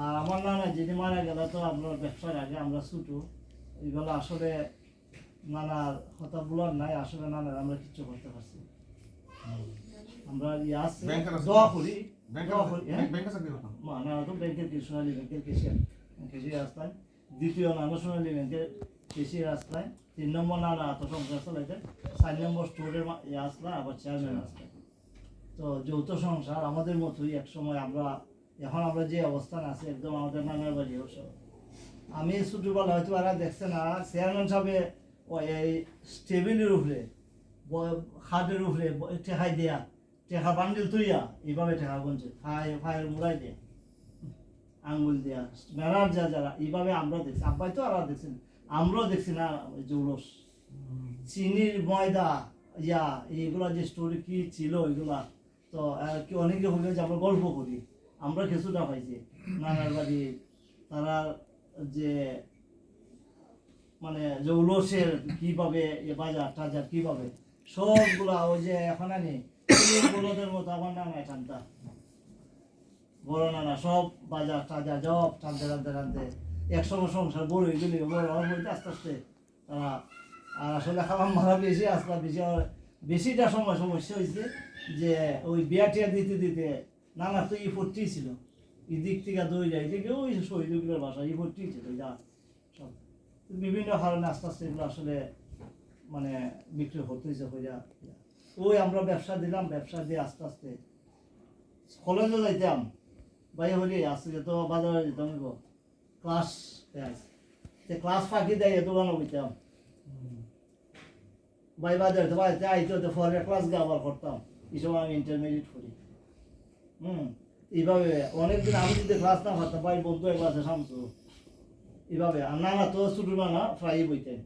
আর আমার নানা যিনি মারা গেল তো আপনার ব্যবসার আগে আমরা ছুটো এইগুলো আসলে নানার কথা বলার নাই, আসলে নানার আমরা কিচ্ছু করতে পারছি আমরা আছে দোয়া করি নানা তো ব্যাংকের কি সোনালী ব্যাংকের কেশিয়ার রাস্তায়, দ্বিতীয় নানা সোনালী ব্যাংকের কেশিয়ার রাস্তায়, 3 নম্বর নানা এত সংসার চালাইতে, 4 নম্বর স্টোরের আসলা আবার চেয়ারম্যান আসলে। তো যৌথ সংসার আমাদের মতোই এক সময় আমরা, এখন আমরা যে অবস্থান আছে একদম আমাদের নানার বাড়ি অবশ্য। আমি ছোটবেলা হয়তো আর দেখছে না চেয়ারম্যান সাহেব এই টেবিলের উপরে খাটের উপরে টেকাই দেয়া টেকা বান্ডিল তুইয়া এইভাবে টেকা গুনছে ফায়ের মুড়াই দেয়া আঙ্গুল দেয়া মেলার যারা এইভাবে আমরা দেখছি, আব্বাই তো আর দেখছেন, আমরাও দেখছি না জৌলস চিনির ময়দা ইয়া এইগুলা যে স্টোরি কি ছিল এগুলা। তো কি অনেকে হলে যে আমরা গল্প করি, আমরা কিছুটা পাইছি নানার বাড়ি তারা যে মানে জৌলসের কিভাবে বাজার টাজার কিভাবে সবগুলা ওই যে এখন আনি বলদের মতো আমার নানায় টানতা বড় নানা সব বাজার টাজার জব টানতে টানতে টানতে একসময় সংসার বড় হয়ে গেলে বড় হইতে আস্তে আস্তে তারা। আর আসলে খাবার মারা বেশি আসলে বেশিটা সমস্যা হয়েছে যে ওই বিয়া টিয়া দিতে দিতে নানা তো ইফোর্টই ছিল, এদিক থেকে দই যায় এদিকে ওই শহীদুলের বাসা ইফোর্টই ছিল যা সব বিভিন্ন কারণে আস্তে আস্তে এগুলো আসলে মানে বিক্রি হতেছে হইয়া। ওই আমরা ব্যবসা দিলাম, ব্যবসা দিয়ে আস্তে আস্তে কলেজে যাইতাম ভাই হলি আজকে তো বাজারে যেতাম ক্লাস ক্লাস ফাঁকি দেয় দোকানে বইতাম ভাই বাজারে তো বাড়িতে আইতে হতো ফলে ক্লাস গিয়ে আবার করতাম, এই সময় আমি ইন্টারমিডিয়েট করি। এইভাবে অনেকদিন আমি যদি ক্লাস না করতাম ভাই বন্ধু ক্লাসে সামছো এইভাবে। আর নানা তো ছোট নানা প্রায়ই বইতেন